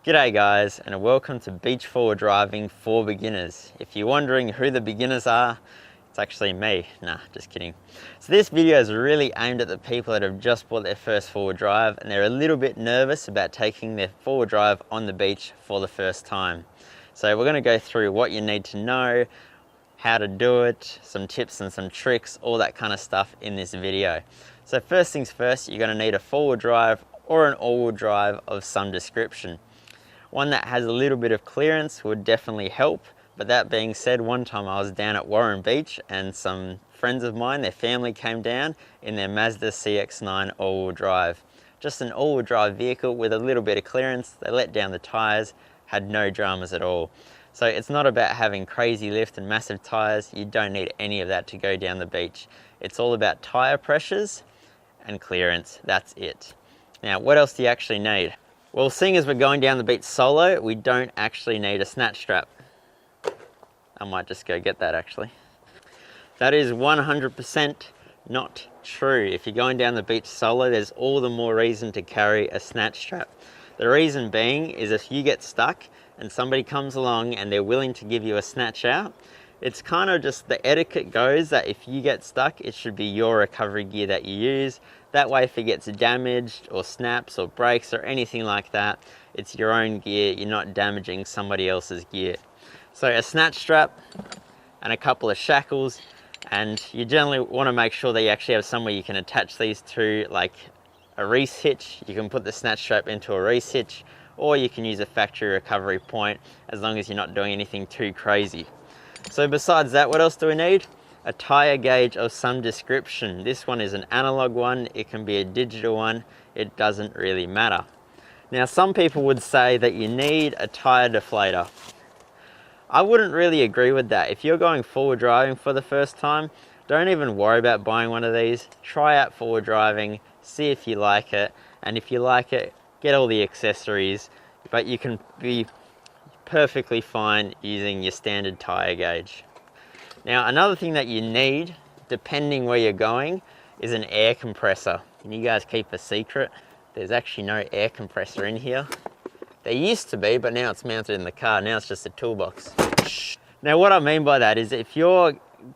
G'day guys, and welcome to beach forward driving for beginners. If you're wondering who the beginners are, it's actually me. Nah, just kidding. So this video is really aimed at the people that have just bought their first forward drive and they're a little bit nervous about taking their forward drive on the beach for the first time. So we're going to go through what you need to know, how to do it, some tips and some tricks, all that kind of stuff in this video. So first things first, you're going to need a forward drive or an all-wheel drive of some description. One that has a little bit of clearance would definitely help, but that being said, one time I was down at Warren Beach and some friends of mine, their family came down in their Mazda CX-9 all-wheel drive. Just an all-wheel drive vehicle with a little bit of clearance. They let down the tyres, had no dramas at all. So it's not about having crazy lift and massive tyres. You don't need any of that to go down the beach. It's all about tyre pressures and clearance. That's it. Now, what else do you actually need? Well, seeing as we're going down the beach solo, we don't actually need a snatch strap. I might just go get that actually. That is 100% not true. If you're going down the beach solo, there's all the more reason to carry a snatch strap. The reason being is if you get stuck and somebody comes along and they're willing to give you a snatch out, it's kind of just the etiquette goes that if you get stuck, it should be your recovery gear that you use. That way, if it gets damaged or snaps or breaks or anything like that, it's your own gear. You're not damaging somebody else's gear. So a snatch strap and a couple of shackles, and you generally want to make sure that you actually have somewhere you can attach these to, like a Reese hitch. You can put the snatch strap into a Reese hitch, or you can use a factory recovery point as long as you're not doing anything too crazy. So besides that, what else do we need? A tyre gauge of some description. This one is an analog one, it can be a digital one, it doesn't really matter. Now some people would say that you need a tyre deflator. I wouldn't really agree with that. If you're going forward driving for the first time, don't even worry about buying one of these. Try out forward driving, see if you like it, and if you like it, get all the accessories, but you can be perfectly fine using your standard tyre gauge. Now another thing that you need, depending where you're going, is an air compressor. Can you guys keep a secret? There's actually no air compressor in here. There used to be, but now it's mounted in the car. Now it's just a toolbox. Now what I mean by that is if you're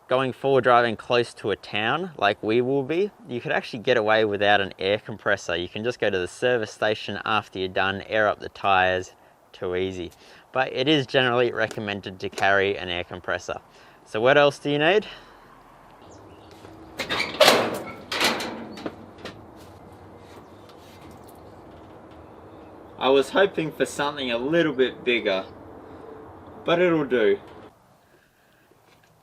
going forward driving close to a town, like we will be, you could actually get away without an air compressor. You can just go to the service station after you're done, air up the tyres, too easy. But it is generally recommended to carry an air compressor. So what else do you need? I was hoping for something a little bit bigger, but it'll do.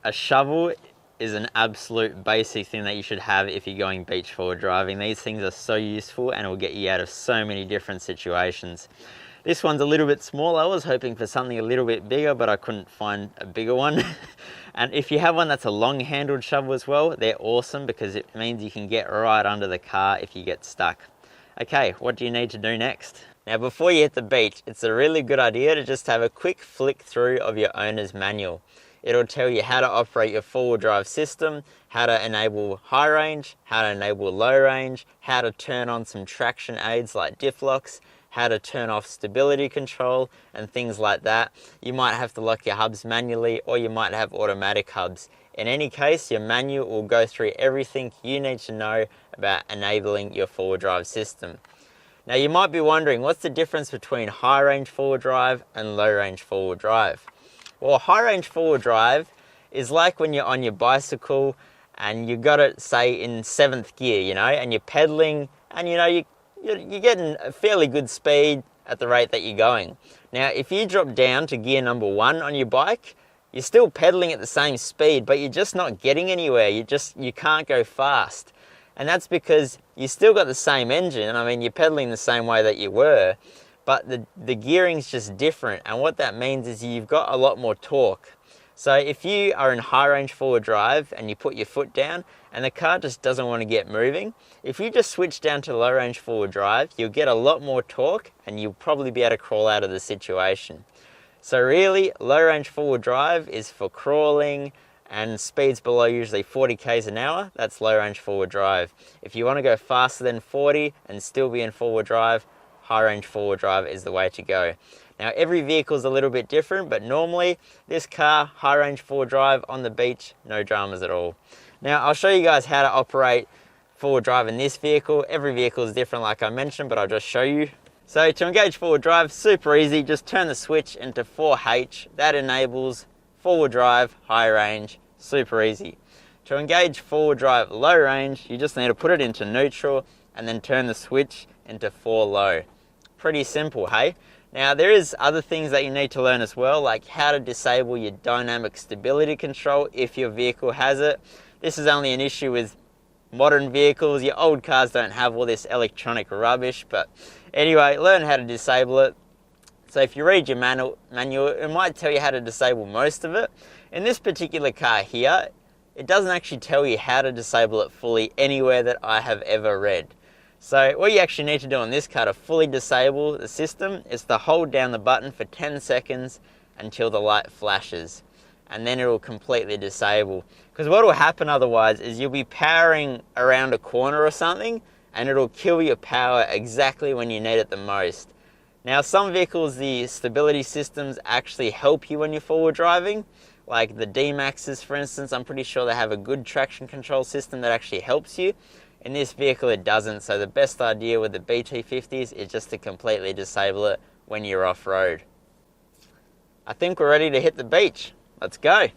A shovel is an absolute basic thing that you should have if you're going beach forward driving. These things are so useful and will get you out of so many different situations. This one's a little bit small. I was hoping for something a little bit bigger, but I couldn't find a bigger one. And if you have one that's a long handled shovel as well, they're awesome because it means you can get right under the car if you get stuck. Okay, what do you need to do next? Now before you hit the beach, it's a really good idea to just have a quick flick through of your owner's manual. It'll tell you how to operate your forward drive system, how to enable high range, how to enable low range, how to turn on some traction aids like diff locks, how to turn off stability control and things like that. You might have to lock your hubs manually or you might have automatic hubs. In any case, your manual will go through everything you need to know about enabling your forward drive system. Now you might be wondering, what's the difference between high range forward drive and low range forward drive? Well, high range forward drive is like when you're on your bicycle and you got it, say, in 7th gear, you know, and you're pedaling and, you know, you're getting a fairly good speed at the rate that you're going. Now, if you drop down to gear number 1 on your bike, you're still pedaling at the same speed, but you're just not getting anywhere. You can't go fast. And that's because you still got the same engine. I mean, you're pedaling the same way that you were, but the gearing's just different. And what that means is you've got a lot more torque. So if you are in high range forward drive and you put your foot down and the car just doesn't want to get moving, if you just switch down to low range forward drive, you'll get a lot more torque and you'll probably be able to crawl out of the situation. So really, low range forward drive is for crawling and speeds below usually 40 k's an hour. That's low range forward drive. If you want to go faster than 40 and still be in forward drive, high range four-wheel drive is the way to go. Now every vehicle is a little bit different, but normally this car, high range four-wheel drive on the beach, no dramas at all. Now I'll show you guys how to operate four-wheel drive in this vehicle. Every vehicle is different like I mentioned, but I'll just show you. So to engage four-wheel drive, super easy, just turn the switch into 4H. That enables four-wheel drive, high range, super easy. To engage four-wheel drive low range, you just need to put it into neutral and then turn the switch into 4 low. Pretty simple, hey? Now there is other things that you need to learn as well, like how to disable your dynamic stability control if your vehicle has it. This is only an issue with modern vehicles. Your old cars don't have all this electronic rubbish, but anyway, learn how to disable it. So if you read your manual, it might tell you how to disable most of it. In this particular car here, it doesn't actually tell you how to disable it fully anywhere that I have ever read. So what you actually need to do on this car to fully disable the system is to hold down the button for 10 seconds until the light flashes, and then it will completely disable. Because what will happen otherwise is you'll be powering around a corner or something and it'll kill your power exactly when you need it the most. Now some vehicles, the stability systems actually help you when you're forward driving, like the D-Maxes for instance. I'm pretty sure they have a good traction control system that actually helps you. In this vehicle it doesn't, so the best idea with the BT50s is just to completely disable it when you're off-road. I think we're ready to hit the beach. Let's go.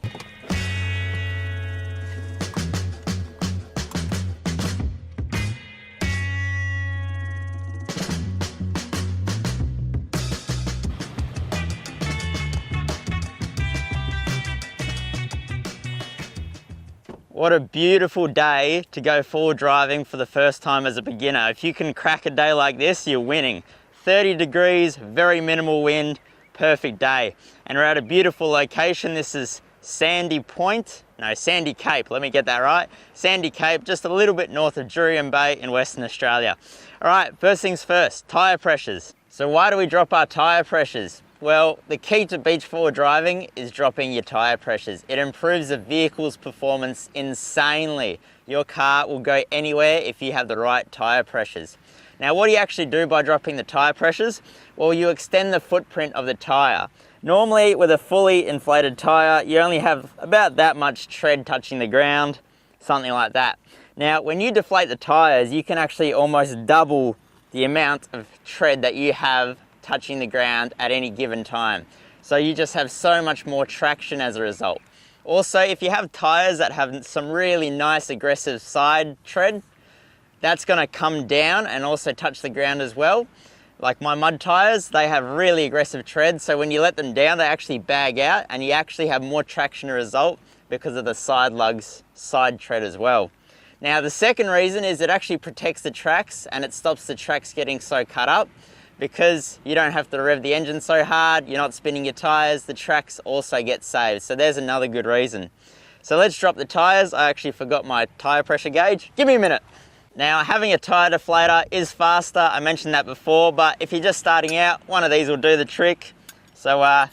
What a beautiful day to go forward driving for the first time as a beginner. If you can crack a day like this, you're winning. 30 degrees, very minimal wind, perfect day. And we're at a beautiful location. This is Sandy Cape, let me get that right. Sandy Cape, just a little bit north of Jurien Bay in Western Australia. All right, first things first, tyre pressures. So why do we drop our tyre pressures? Well, the key to beach forward driving is dropping your tyre pressures. It improves the vehicle's performance insanely. Your car will go anywhere if you have the right tyre pressures. Now, what do you actually do by dropping the tyre pressures? Well, you extend the footprint of the tyre. Normally, with a fully inflated tyre, you only have about that much tread touching the ground, something like that. Now, when you deflate the tyres, you can actually almost double the amount of tread that you have touching the ground at any given time. So you just have so much more traction as a result. Also, if you have tyres that have some really nice aggressive side tread, that's going to come down and also touch the ground as well. Like my mud tyres, they have really aggressive tread, so when you let them down, they actually bag out and you actually have more traction as a result because of the side lugs, side tread as well. Now the second reason is it actually protects the tracks and it stops the tracks getting so cut up. Because you don't have to rev the engine so hard, you're not spinning your tyres, the tracks also get saved. So there's another good reason. So let's drop the tyres. I actually forgot my tyre pressure gauge. Give me a minute. Now, having a tyre deflator is faster. I mentioned that before, but if you're just starting out, one of these will do the trick. So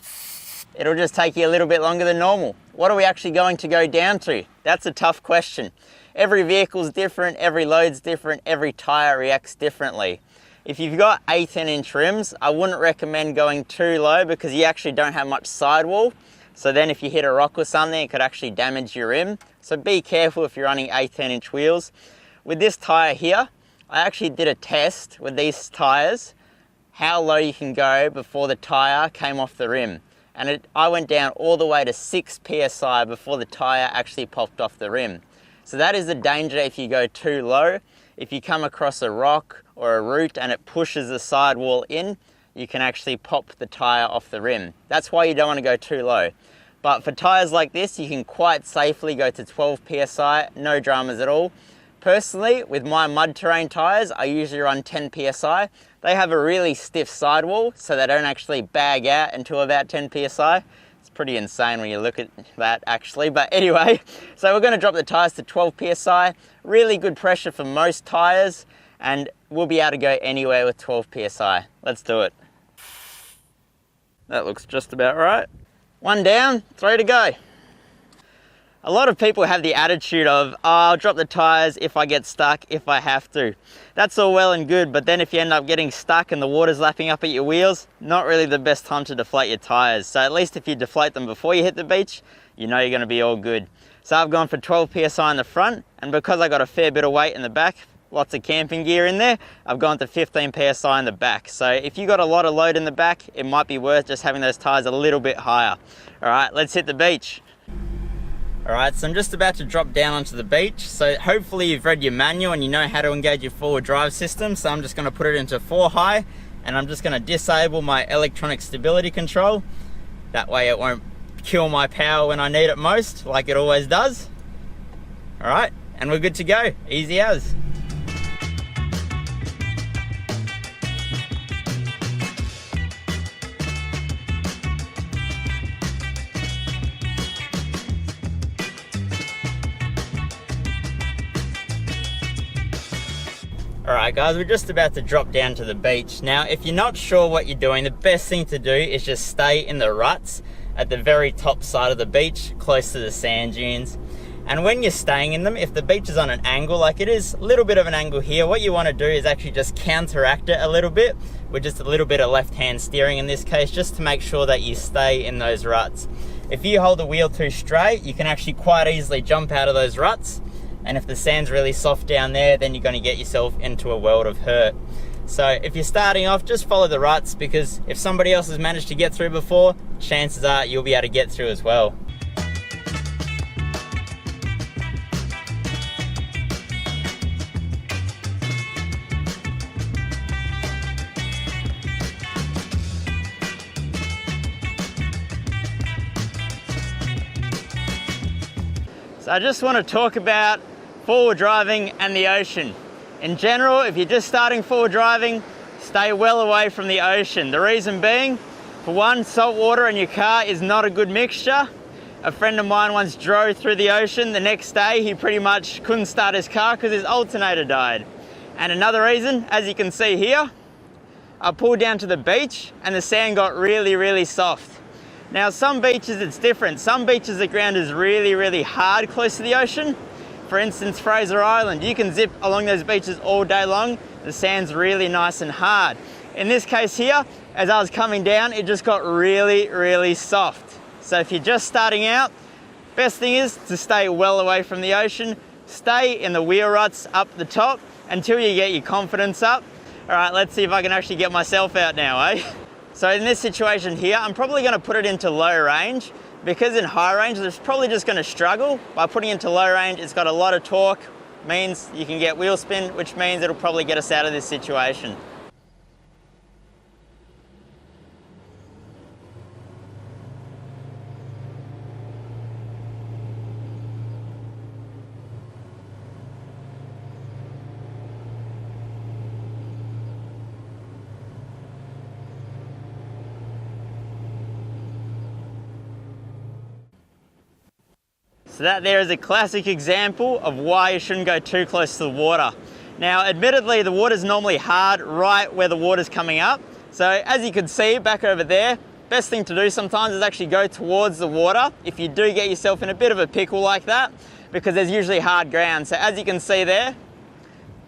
it'll just take you a little bit longer than normal. What are we actually going to go down to? That's a tough question. Every vehicle's different, every load's different, every tyre reacts differently. If you've got 18-inch rims, I wouldn't recommend going too low because you actually don't have much sidewall. So then if you hit a rock or something, it could actually damage your rim. So be careful if you're running 18-inch wheels. With this tyre here, I actually did a test with these tyres, how low you can go before the tyre came off the rim. And I went down all the way to 6 PSI before the tyre actually popped off the rim. So that is the danger if you go too low. If you come across a rock or a root and it pushes the sidewall in, you can actually pop the tyre off the rim. That's why you don't want to go too low. But for tyres like this, you can quite safely go to 12 PSI, no dramas at all. Personally, with my mud terrain tyres, I usually run 10 PSI. They have a really stiff sidewall, so they don't actually bag out until about 10 PSI. It's pretty insane when you look at that actually, but anyway, so we're going to drop the tyres to 12 PSI, really good pressure for most tyres, and we'll be able to go anywhere with 12 PSI. Let's do it. That looks just about right. One down, 3 to go. A lot of people have the attitude of, oh, I'll drop the tires if I get stuck, if I have to. That's all well and good, but then if you end up getting stuck and the water's lapping up at your wheels, not really the best time to deflate your tires. So at least if you deflate them before you hit the beach, you know you're gonna be all good. So I've gone for 12 PSI in the front, and because I got a fair bit of weight in the back, lots of camping gear in there, I've gone to 15 PSI in the back. So if you got a lot of load in the back, it might be worth just having those tires a little bit higher. All right, let's hit the beach. All right, so I'm just about to drop down onto the beach. So hopefully you've read your manual and you know how to engage your forward drive system. So I'm just gonna put it into 4 high, and I'm just gonna disable my electronic stability control. That way it won't kill my power when I need it most, like it always does. All right, and we're good to go, easy as. Alright guys, we're just about to drop down to the beach. Now, if you're not sure what you're doing, the best thing to do is just stay in the ruts at the very top side of the beach, close to the sand dunes. And when you're staying in them, if the beach is on an angle like it is, a little bit of an angle here, what you want to do is actually just counteract it a little bit with just a little bit of left-hand steering in this case, just to make sure that you stay in those ruts. If you hold the wheel too straight, you can actually quite easily jump out of those ruts. And if the sand's really soft down there, then you're going to get yourself into a world of hurt. So if you're starting off, just follow the ruts, because if somebody else has managed to get through before, chances are you'll be able to get through as well. So I just want to talk about forward driving and the ocean. In general, if you're just starting forward driving, stay well away from the ocean. The reason being, for one, salt water in your car is not a good mixture. A friend of mine once drove through the ocean. The next day, he pretty much couldn't start his car because his alternator died. And another reason, as you can see here, I pulled down to the beach and the sand got really, really soft. Now, some beaches it's different. Some beaches the ground is really, really hard close to the ocean. For instance, Fraser Island, you can zip along those beaches all day long. The sand's really nice and hard. In this case here, as I was coming down, it just got really, really soft. So if you're just starting out, best thing is to stay well away from the ocean. Stay in the wheel ruts up the top until you get your confidence up. All right, let's see if I can actually get myself out now, eh? So in this situation here, I'm probably going to put it into low range, because in high range, it's probably just going to struggle. By putting it into low range, it's got a lot of torque, means you can get wheel spin, which means it'll probably get us out of this situation. So that there is a classic example of why you shouldn't go too close to the water. Now, admittedly, the water's normally hard right where the water's coming up. So as you can see back over there, best thing to do sometimes is actually go towards the water if you do get yourself in a bit of a pickle like that, because there's usually hard ground. So as you can see there,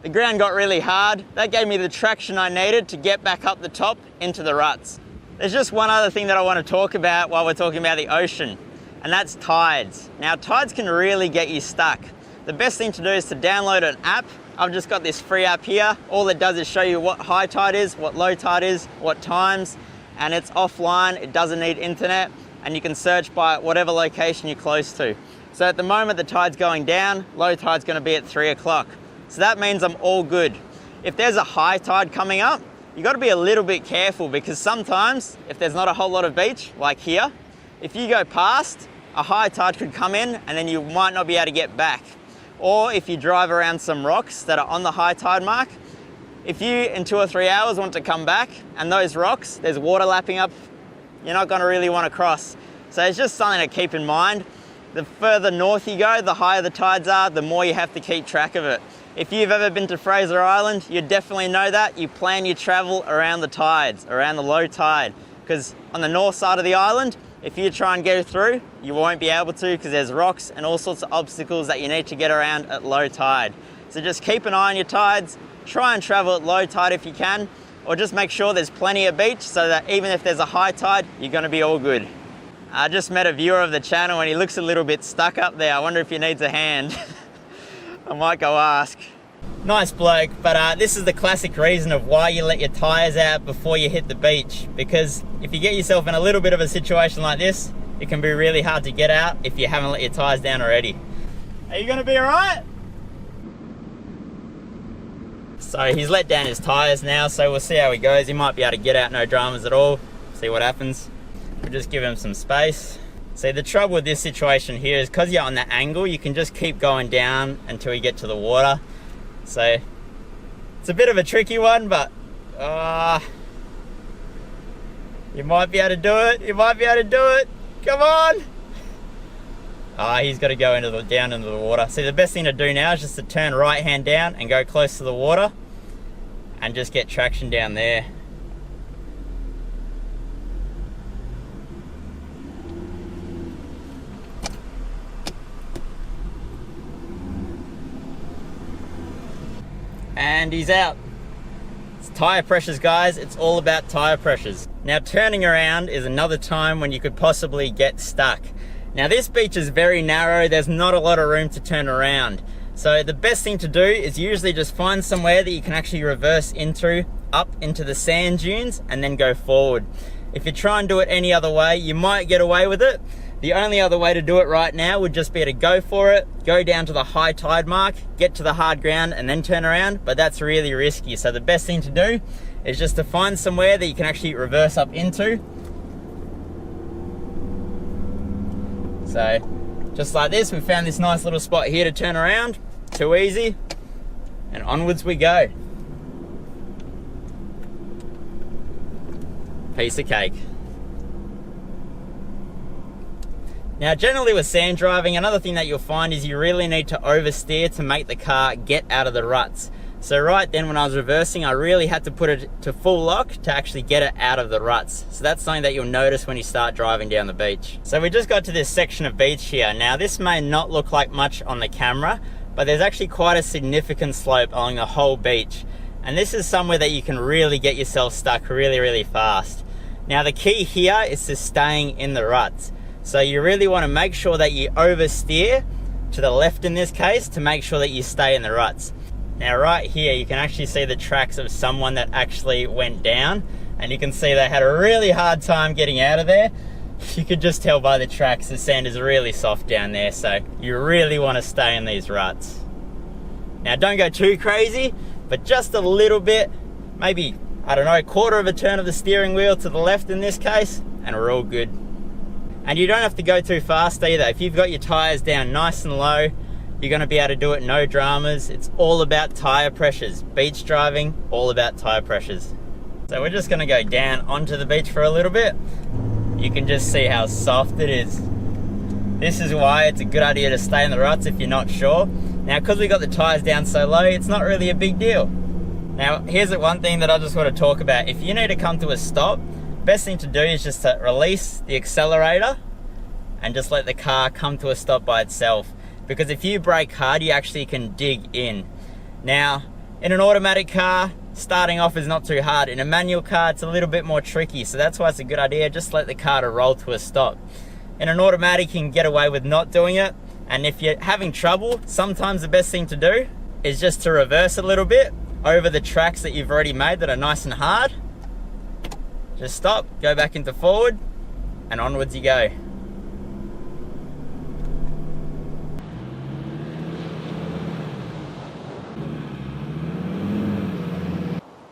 the ground got really hard. That gave me the traction I needed to get back up the top into the ruts. There's just one other thing that I want to talk about while we're talking about the ocean, and that's tides. Now, tides can really get you stuck. The best thing to do is to download an app. I've just got this free app here. All it does is show you what high tide is, what low tide is, what times, and it's offline. It doesn't need internet, and you can search by whatever location you're close to. So at the moment, the tide's going down, low tide's gonna be at 3 o'clock. So that means I'm all good. If there's a high tide coming up, you gotta be a little bit careful, because sometimes if there's not a whole lot of beach, like here, if you go past, a high tide could come in and then you might not be able to get back. Or if you drive around some rocks that are on the high tide mark, if you in 2 or 3 hours want to come back and those rocks, there's water lapping up, you're not gonna really wanna cross. So it's just something to keep in mind. The further north you go, the higher the tides are, the more you have to keep track of it. If you've ever been to Fraser Island, you definitely know that. You plan your travel around the tides, around the low tide, because on the north side of the island, if you try and go through, you won't be able to because there's rocks and all sorts of obstacles that you need to get around at low tide. So just keep an eye on your tides, try and travel at low tide if you can, or just make sure there's plenty of beach so that even if there's a high tide, you're gonna be all good. I just met a viewer of the channel and he looks a little bit stuck up there. I wonder if he needs a hand. I might go ask. Nice bloke, but this is the classic reason of why you let your tires out before you hit the beach. Because if you get yourself in a little bit of a situation like this, it can be really hard to get out if you haven't let your tires down already. Are you gonna be all right? So he's let down his tires now, so we'll see how he goes. He might be able to get out, no dramas at all. See what happens. We'll just give him some space. See, the trouble with this situation here is because you're on the angle, you can just keep going down until you get to the water. So it's a bit of a tricky one, but you might be able to do it. You might be able to do it. Come on. He's got to go down into the water. See, the best thing to do now is just to turn right hand down and go close to the water and just get traction down there. And he's out. It's tire pressures, guys. It's all about tire pressures. Now, turning around is another time when you could possibly get stuck. Now, this beach is very narrow. There's not a lot of room to turn around. So the best thing to do is usually just find somewhere that you can actually reverse into, up into the sand dunes, and then go forward. If you try and do it any other way, you might get away with it. The only other way to do it right now would just be to go for it, go down to the high tide mark, get to the hard ground, and then turn around, but that's really risky. So the best thing to do is just to find somewhere that you can actually reverse up into. So, just like this, we found this nice little spot here to turn around. Too easy, and onwards we go. Piece of cake. Now, generally with sand driving, another thing that you'll find is you really need to oversteer to make the car get out of the ruts. So right then when I was reversing, I really had to put it to full lock to actually get it out of the ruts. So that's something that you'll notice when you start driving down the beach. So we just got to this section of beach here. Now, this may not look like much on the camera, but there's actually quite a significant slope along the whole beach. And this is somewhere that you can really get yourself stuck really, really fast. Now, the key here is to staying in the ruts. So you really want to make sure that you oversteer to the left in this case to make sure that you stay in the ruts. Now right here you can actually see the tracks of someone that actually went down, and you can see they had a really hard time getting out of there. You could just tell by the tracks the sand is really soft down there, so you really want to stay in these ruts. Now don't go too crazy, but just a little bit, maybe, I don't know, a quarter of a turn of the steering wheel to the left in this case, and we're all good. And you don't have to go too fast either. If you've got your tires down nice and low, you're going to be able to do it no dramas. It's all about tire pressures. Beach driving, all about tire pressures. So we're just going to go down onto the beach for a little bit. You can just see how soft it is. This is why it's a good idea to stay in the ruts if you're not sure. Now, because we got the tires down so low, it's not really a big deal. Now, here's the one thing that I just want to talk about. If you need to come to a stop, best thing to do is just to release the accelerator and just let the car come to a stop by itself. Because if you brake hard, you actually can dig in. Now, in an automatic car, starting off is not too hard. In a manual car, it's a little bit more tricky. So that's why it's a good idea, just let the car to roll to a stop. In an automatic, you can get away with not doing it. And if you're having trouble, sometimes the best thing to do is just to reverse a little bit over the tracks that you've already made that are nice and hard. Just stop, go back into forward, and onwards you go.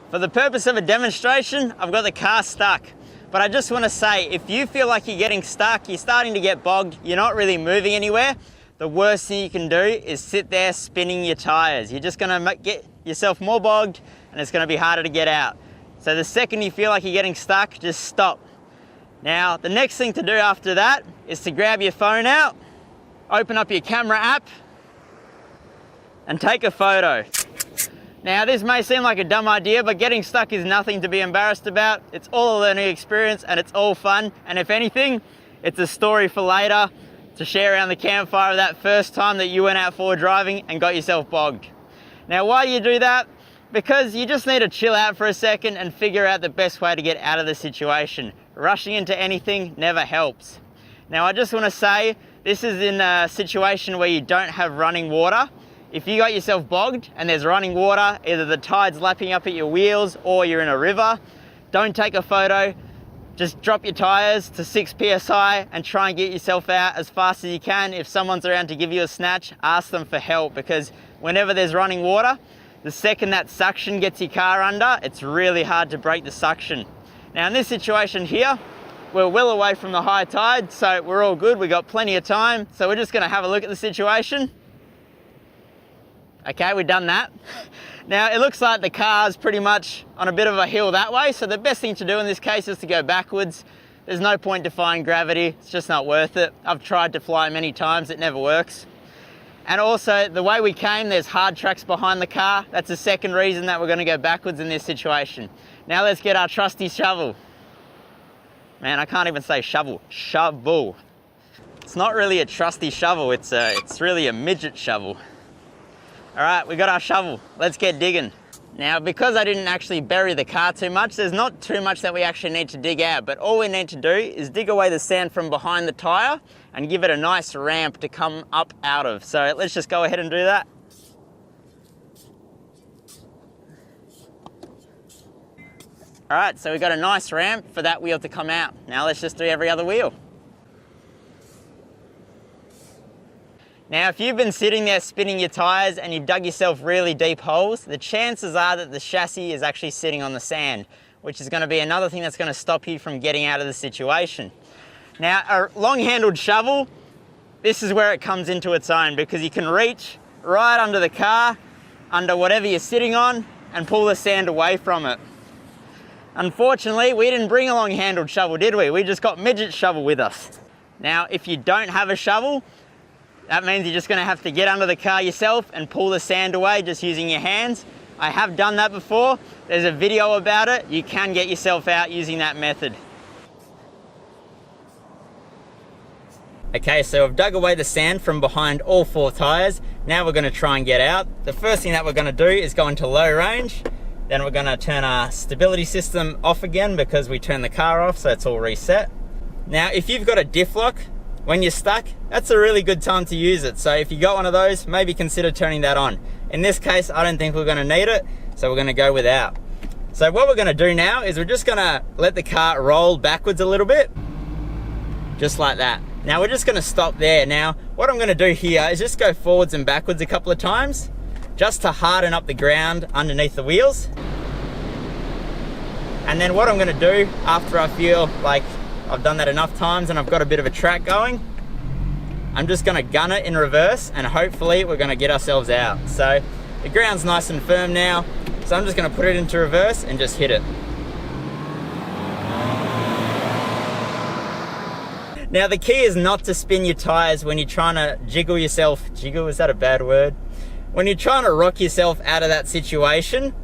For the purpose of a demonstration, I've got the car stuck. But I just want to say, if you feel like you're getting stuck, you're starting to get bogged, you're not really moving anywhere, the worst thing you can do is sit there spinning your tires. You're just going to get yourself more bogged, and it's going to be harder to get out. So the second you feel like you're getting stuck, just stop. Now, the next thing to do after that is to grab your phone out, open up your camera app, and take a photo. Now, this may seem like a dumb idea, but getting stuck is nothing to be embarrassed about. It's all a learning experience and it's all fun. And if anything, It's a story for later to share around the campfire of that first time that you went out forward driving and got yourself bogged. Now, why do you do that? Because you just need to chill out for a second and figure out the best way to get out of the situation. Rushing into anything never helps. Now, I just want to say, this is in a situation where you don't have running water. If you got yourself bogged and there's running water, either the tide's lapping up at your wheels or you're in a river, don't take a photo. Just drop your tires to 6 psi and try and get yourself out as fast as you can. If someone's around to give you a snatch, ask them for help, because whenever there's running water, the second that suction gets your car under, it's really hard to break the suction. Now in this situation here, we're well away from the high tide, so we're all good. We got plenty of time. So we're just gonna have a look at the situation. Okay, we've done that. Now, it looks like the car's pretty much on a bit of a hill that way, so the best thing to do in this case is to go backwards. There's no point defying gravity, it's just not worth it. I've tried to fly many times, it never works. And also, the way we came, there's hard tracks behind the car. That's the second reason that we're gonna go backwards in this situation. Now let's get our trusty shovel. Man, I can't even say shovel, shovel. It's not really a trusty shovel, it's really a midget shovel. All right, we got our shovel. Let's get digging. Now, because I didn't actually bury the car too much, there's not too much that we actually need to dig out, but all we need to do is dig away the sand from behind the tire and give it a nice ramp to come up out of. So let's just go ahead and do that. All right, so we've got a nice ramp for that wheel to come out. Now let's just do every other wheel. Now, if you've been sitting there spinning your tires and you've dug yourself really deep holes, the chances are that the chassis is actually sitting on the sand, which is going to be another thing that's going to stop you from getting out of the situation. Now, a long-handled shovel, this is where it comes into its own, because you can reach right under the car, under whatever you're sitting on, and pull the sand away from it. Unfortunately, we didn't bring a long-handled shovel, did we? We just got midget shovel with us. Now, if you don't have a shovel, that means you're just gonna have to get under the car yourself and pull the sand away just using your hands. I have done that before. There's a video about it. You can get yourself out using that method. Okay, so I've dug away the sand from behind all 4 tires. Now we're gonna try and get out. The first thing that we're gonna do is go into low range. Then we're gonna turn our stability system off again because we turned the car off, so it's all reset. Now, if you've got a diff lock, when you're stuck, that's a really good time to use it. So if you got one of those, maybe consider turning that on. In this case, I don't think we're gonna need it, so we're gonna go without. So what we're gonna do now is we're just gonna let the car roll backwards a little bit, just like that. Now we're just gonna stop there. Now, what I'm gonna do here is just go forwards and backwards a couple of times, just to harden up the ground underneath the wheels. And then what I'm gonna do after I feel like I've done that enough times and I've got a bit of a track going, I'm just gonna gun it in reverse and hopefully we're gonna get ourselves out. So the ground's nice and firm now, so I'm just gonna put it into reverse and just hit it. Now the key is not to spin your tires when you're trying to jiggle yourself. Jiggle, is that a bad word? When you're trying to rock yourself out of that situation,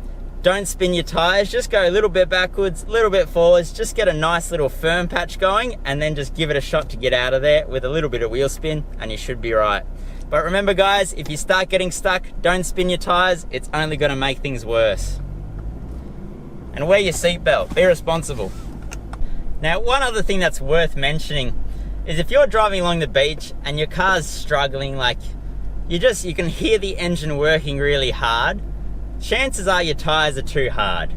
don't spin your tires, just go a little bit backwards, a little bit forwards, just get a nice little firm patch going and then just give it a shot to get out of there with a little bit of wheel spin and you should be right. But remember guys, if you start getting stuck, don't spin your tires, it's only gonna make things worse. And wear your seatbelt, be responsible. Now, one other thing that's worth mentioning is if you're driving along the beach and your car's struggling, like you can hear the engine working really hard, chances are your tires are too hard.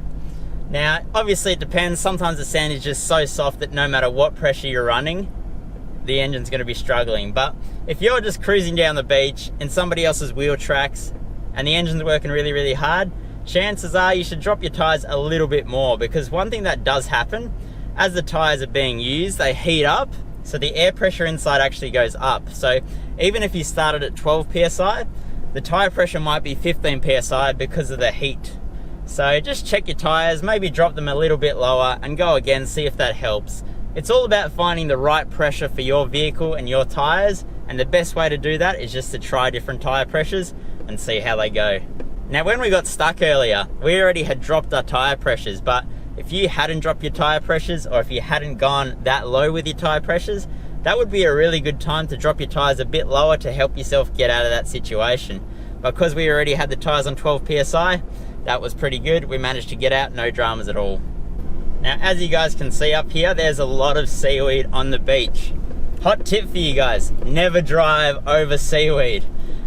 Now, obviously it depends. Sometimes the sand is just so soft that no matter what pressure you're running, the engine's gonna be struggling. But if you're just cruising down the beach in somebody else's wheel tracks and the engine's working really, really hard, chances are you should drop your tires a little bit more, because one thing that does happen, as the tires are being used, they heat up, so the air pressure inside actually goes up. So even if you started at 12 psi, the tire pressure might be 15 psi because of the heat. So just check your tires, maybe drop them a little bit lower and go again, see if that helps. It's all about finding the right pressure for your vehicle and your tires, and the best way to do that is just to try different tire pressures and see how they go. Now, when we got stuck earlier, we already had dropped our tire pressures, but if you hadn't dropped your tire pressures, or if you hadn't gone that low with your tire pressures, that would be a really good time to drop your tyres a bit lower to help yourself get out of that situation. Because we already had the tyres on 12 PSI, that was pretty good. We managed to get out, no dramas at all. Now, as you guys can see up here, there's a lot of seaweed on the beach. Hot tip for you guys, never drive over seaweed.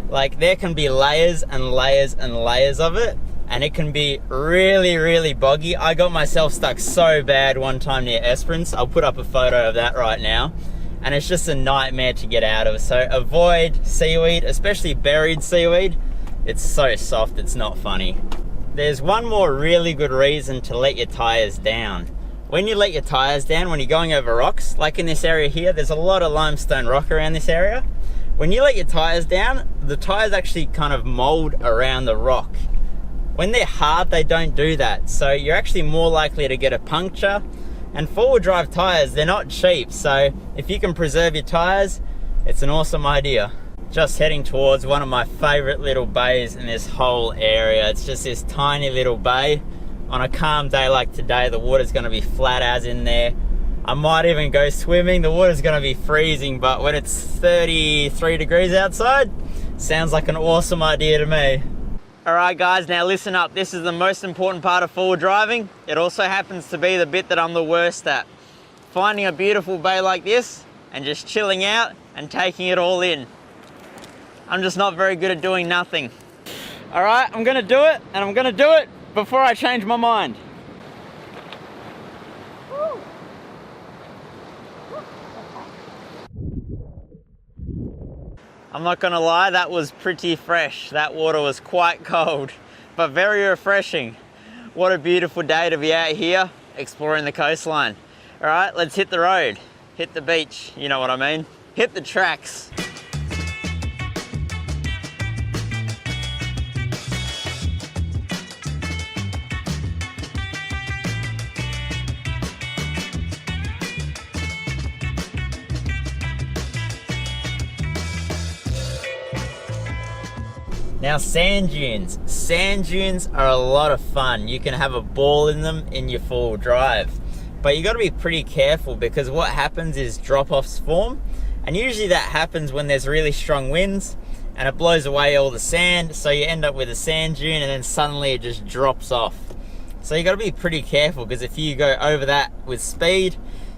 Like, there can be layers and layers and layers of it, and it can be really, really boggy. I got myself stuck so bad one time near Esperance. I'll put up a photo of that right now. And it's just a nightmare to get out of. So avoid seaweed, especially buried seaweed. It's so soft, it's not funny. There's one more really good reason to let your tires down. When you let your tires down, when you're going over rocks, like in this area here, there's a lot of limestone rock around this area. When you let your tires down, the tires actually kind of mold around the rock. When they're hard, they don't do that. So you're actually more likely to get a puncture. And four-wheel drive tires, they're not cheap. So if you can preserve your tires, it's an awesome idea. Just heading towards one of my favorite little bays in this whole area. It's just this tiny little bay. On a calm day like today, the water's gonna be flat as in there. I might even go swimming. The water's gonna be freezing, but when it's 33 degrees outside, sounds like an awesome idea to me. All right guys, now listen up. This is the most important part of four-wheel driving. It also happens to be the bit that I'm the worst at. Finding a beautiful bay like this and just chilling out and taking it all in. I'm just not very good at doing nothing. All right, I'm gonna do it, and I'm gonna do it before I change my mind. I'm not gonna lie, that was pretty fresh. That water was quite cold, but very refreshing. What a beautiful day to be out here exploring the coastline. All right, let's hit the road, hit the beach, you know what I mean? Hit the tracks. Now sand dunes. Sand dunes are a lot of fun. You can have a ball in them in your four-wheel drive. But you gotta be pretty careful because what happens is drop-offs form. And usually that happens when there's really strong winds and it blows away all the sand. So you end up with a sand dune and then suddenly it just drops off. So you gotta be pretty careful because if you go over that with speed,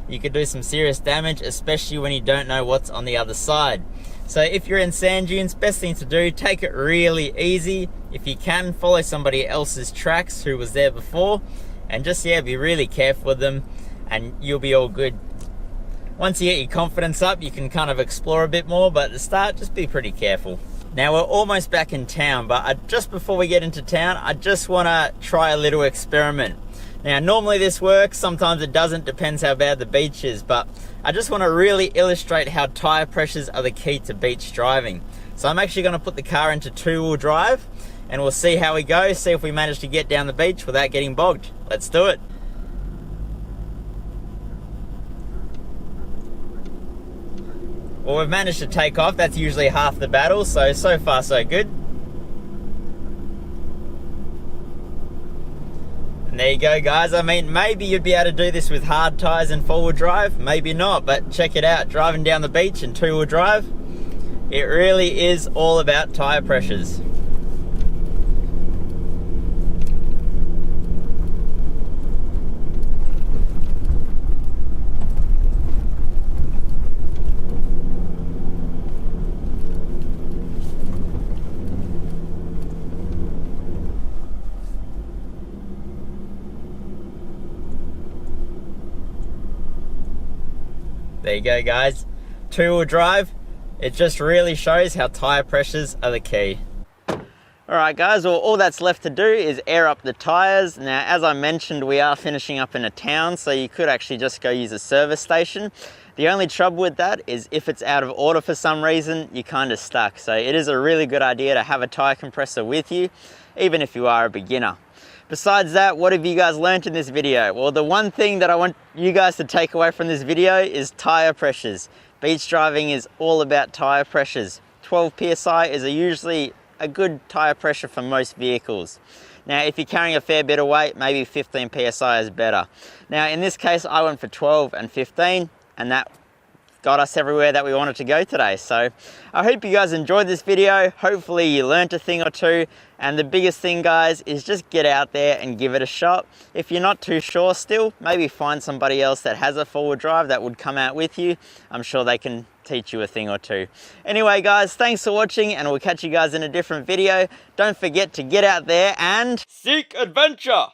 you could do some serious damage, especially when you don't know what's on the other side. So if you're in sand dunes, best thing to do, take it really easy. If you can, follow somebody else's tracks who was there before, and just, yeah, be really careful with them, and you'll be all good. Once you get your confidence up, you can kind of explore a bit more, but at the start, just be pretty careful. Now, we're almost back in town, but just before we get into town, I just want to try a little experiment. Now, normally this works, sometimes it doesn't, depends how bad the beach is, but I just want to really illustrate how tyre pressures are the key to beach driving. So I'm actually going to put the car into two-wheel drive, and we'll see how we go, see if we manage to get down the beach without getting bogged. Let's do it. Well, we've managed to take off. That's usually half the battle, so far so good. And there you go, guys. I mean, maybe you'd be able to do this with hard tyres and four-wheel drive, maybe not, but check it out. Driving down the beach in two-wheel drive, it really is all about tyre pressures. There you go, guys. Two-wheel drive, it just really shows how tyre pressures are the key. Alright guys, well, all that's left to do is air up the tyres. Now, as I mentioned, we are finishing up in a town, so you could actually just go use a service station. The only trouble with that is if it's out of order for some reason, you're kind of stuck. So it is a really good idea to have a tyre compressor with you, even if you are a beginner. Besides that, what have you guys learned in this video? Well, the one thing that I want you guys to take away from this video is tyre pressures. Beach driving is all about tyre pressures. 12 PSI is usually a good tyre pressure for most vehicles. Now, if you're carrying a fair bit of weight, maybe 15 PSI is better. Now, in this case, I went for 12 and 15, and that got us everywhere that we wanted to go today. So I hope you guys enjoyed this video. Hopefully you learned a thing or two. And the biggest thing, guys, is just get out there and give it a shot. If you're not too sure still, maybe find somebody else that has a four-wheel drive that would come out with you. I'm sure they can teach you a thing or two. Anyway, guys, thanks for watching, and we'll catch you guys in a different video. Don't forget to get out there and seek adventure.